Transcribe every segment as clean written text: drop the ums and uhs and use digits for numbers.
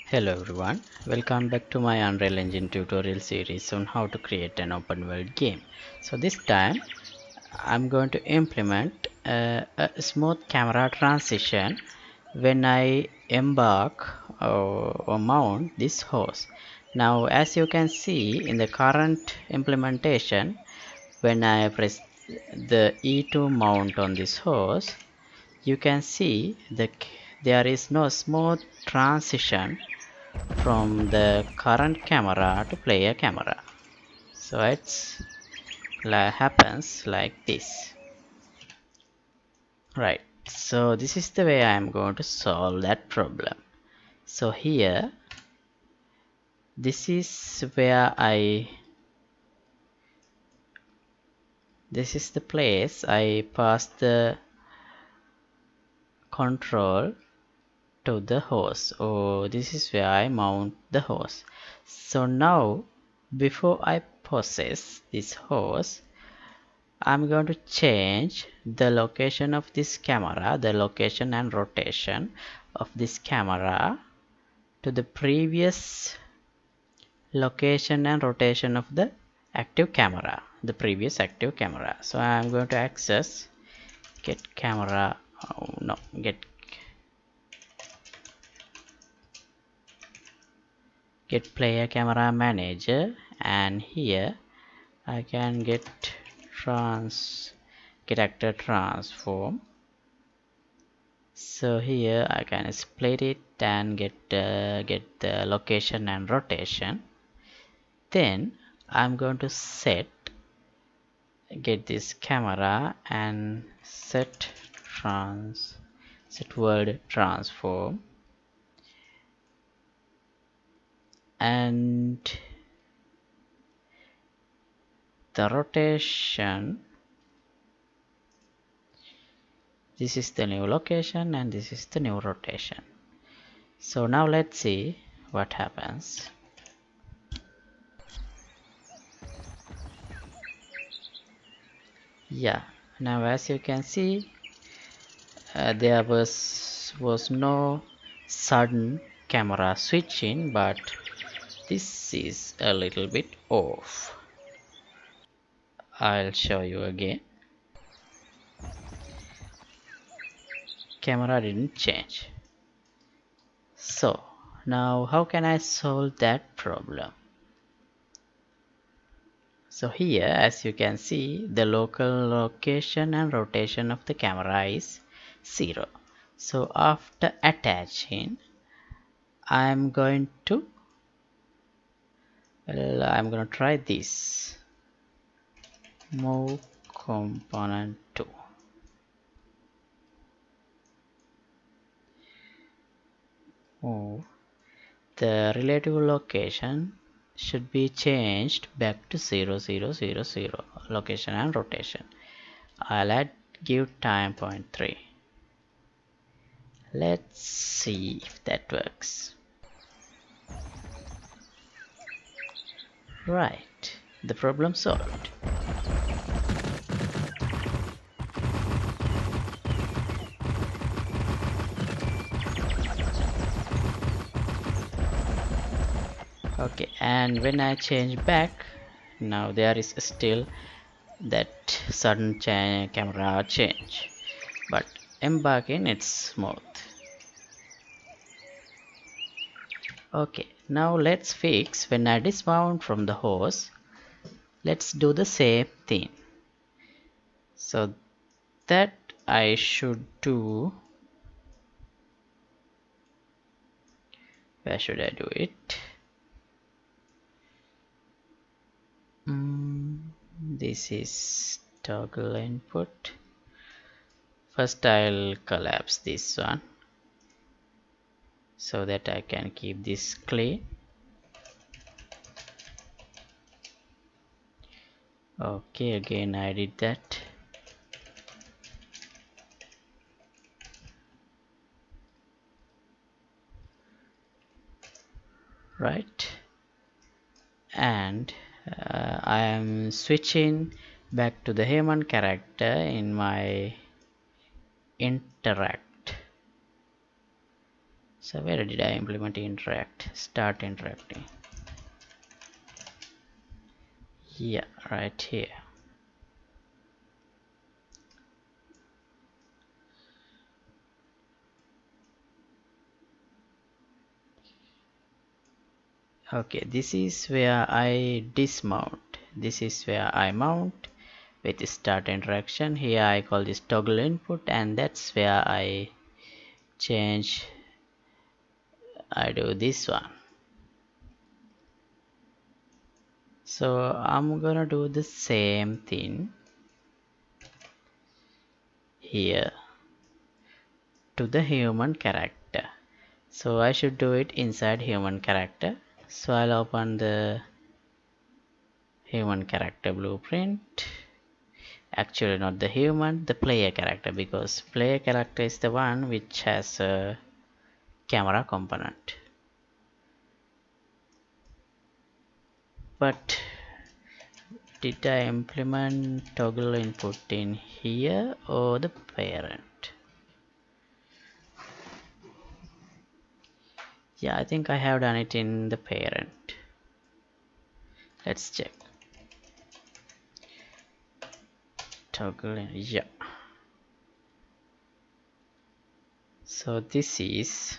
Hello everyone, welcome back to my Unreal Engine tutorial series on how to create an open world game. So this time I'm going to implement a smooth camera transition when I embark or mount this horse. Now as you can see in the current implementation, when I press the E to mount on this horse, you can see there is no smooth transition from the current camera to player camera. So it's happens like this. Right, so this is the way I am going to solve that problem. So here, this is where this is the place I pass the control to the horse, or this is where I mount the horse. So now before I possess this horse, I'm going to change the location of this camera, the location and rotation of this camera to the previous location and rotation of the active camera, the previous active camera. So I'm going to access get camera, get player camera manager, and here I can get actor transform. So here I can split it and get the location and rotation. Then I'm going to get this camera and set world transform, and the rotation. This is the new location and this is the new rotation. So now let's see what happens. Yeah, now as you can see, there was no sudden camera switching, but this is a little bit off. I'll show you again. Camera didn't change. So now how can I solve that problem? So here, as you can see, the local location and rotation of the camera is 0. So after attaching, I'm going to try this move component 2. Move the relative location should be changed back to 0 0 0 0 location and rotation. I'll give time 0.3. Let's see if that works. Right, the problem solved. Okay, and when I change back, now there is still that sudden camera change, but embarking it's smooth. Okay, now let's fix when I dismount from the horse. Let's do the same thing. So that I should do, where should I do it? This is toggle input. First I'll collapse this one so that I can keep this clean. Okay, again I did that. Right, and I am switching back to the human character in my interact. So where did I implement interact? Start interacting. Yeah, right here. Okay, this is where I dismount. This is where I mount with start interaction. Here I call this toggle input, and that's where I change. I do this one. So I'm gonna do the same thing here to the human character. So I should do it inside human character. So I'll open the human character blueprint. Actually not the human, the player character, because player character is the one which has a camera component. But did I implement toggle input in here or the parent? Yeah, I think I have done it in the parent. Let's check. Toggle in, yeah. So this is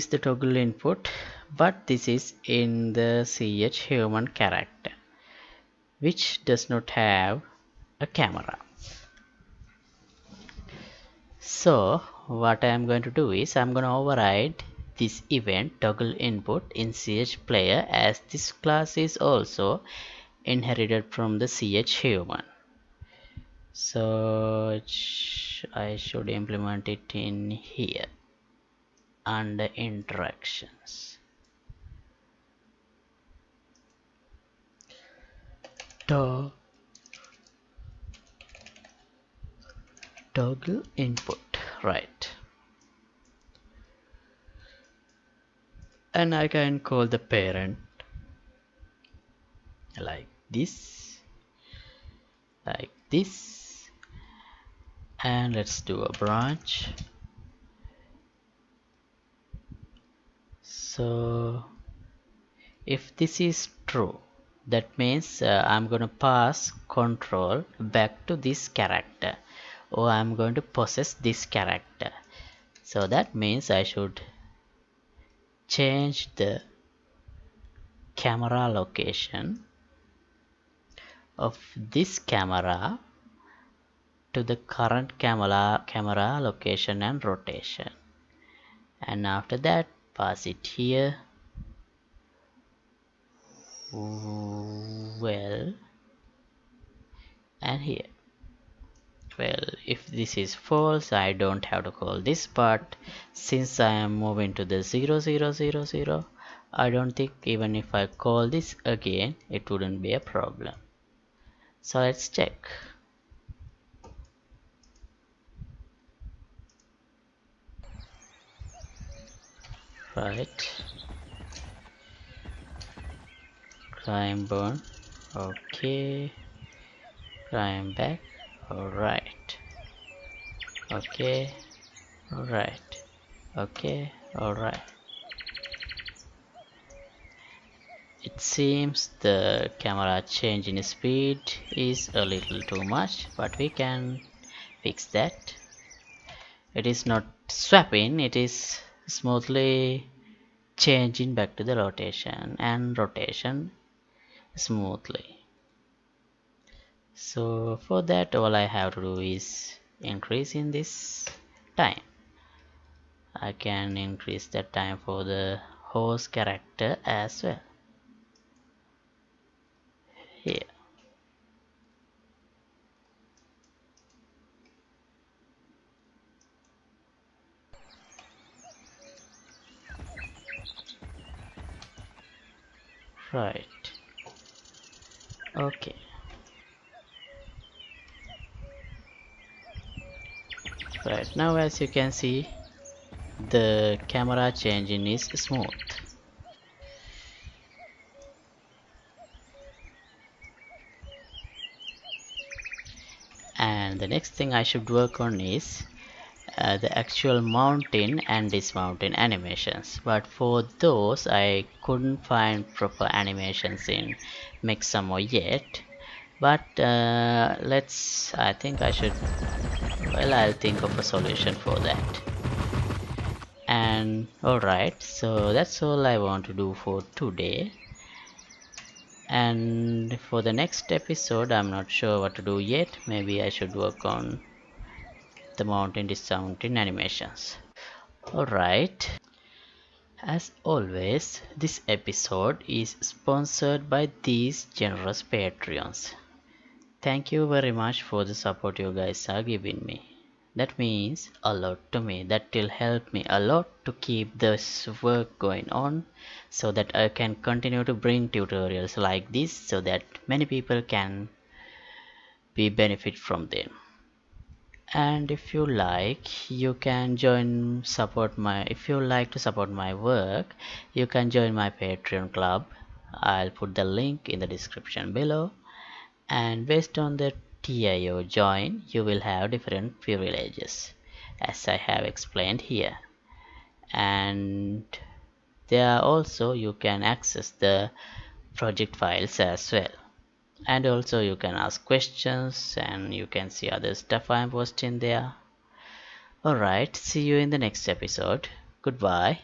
the toggle input, but this is in the ch human character, which does not have a camera. So what I am going to do is I'm going to override this event toggle input in ch player, as this class is also inherited from the ch human. So I should implement it in here under interactions. Toggle input, right? And I can call the parent like this, and let's do a branch. So if this is true, that means I'm gonna pass control back to this character, or I'm going to possess this character. So that means I should change the camera location of this camera to the current camera location and rotation, and after that pass it here. Well, and here. Well, if this is false, I don't have to call this, but since I am moving to the 0 0 0 0, I don't think even if I call this again it wouldn't be a problem. So let's check. Right, climb burn, okay, climb back, alright, okay, alright, okay, alright. It seems the camera change in speed is a little too much, but we can fix that. It is not swapping, it is smoothly changing back to the rotation and rotation smoothly. So for that, all I have to do is increase in this time. I can increase that time for the host character as well. Here. Right. Okay. Right, now as you can see, the camera changing is smooth. And the next thing I should work on is the actual mounting and dismounting animations, but for those I couldn't find proper animations in 𝐒𝐻𝐻𝐸 yet. But I think I should, well, I'll think of a solution for that. And alright, so that's all I want to do for today. And for the next episode, I'm not sure what to do yet. Maybe I should work on the mounting dismounting animations. Alright, as always, this episode is sponsored by these generous Patreons. Thank you very much for the support you guys are giving me. That means a lot to me. That will help me a lot to keep this work going on, so that I can continue to bring tutorials like this, so that many people can be benefit from them. And if you like, you can if you like to support my work, you can join my Patreon club. I'll put the link in the description below. And based on the tier you join, you will have different privileges, as I have explained here. And there also you can access the project files as well. And also you can ask questions, and you can see other stuff I'm posting there. Alright, see you in the next episode. Goodbye.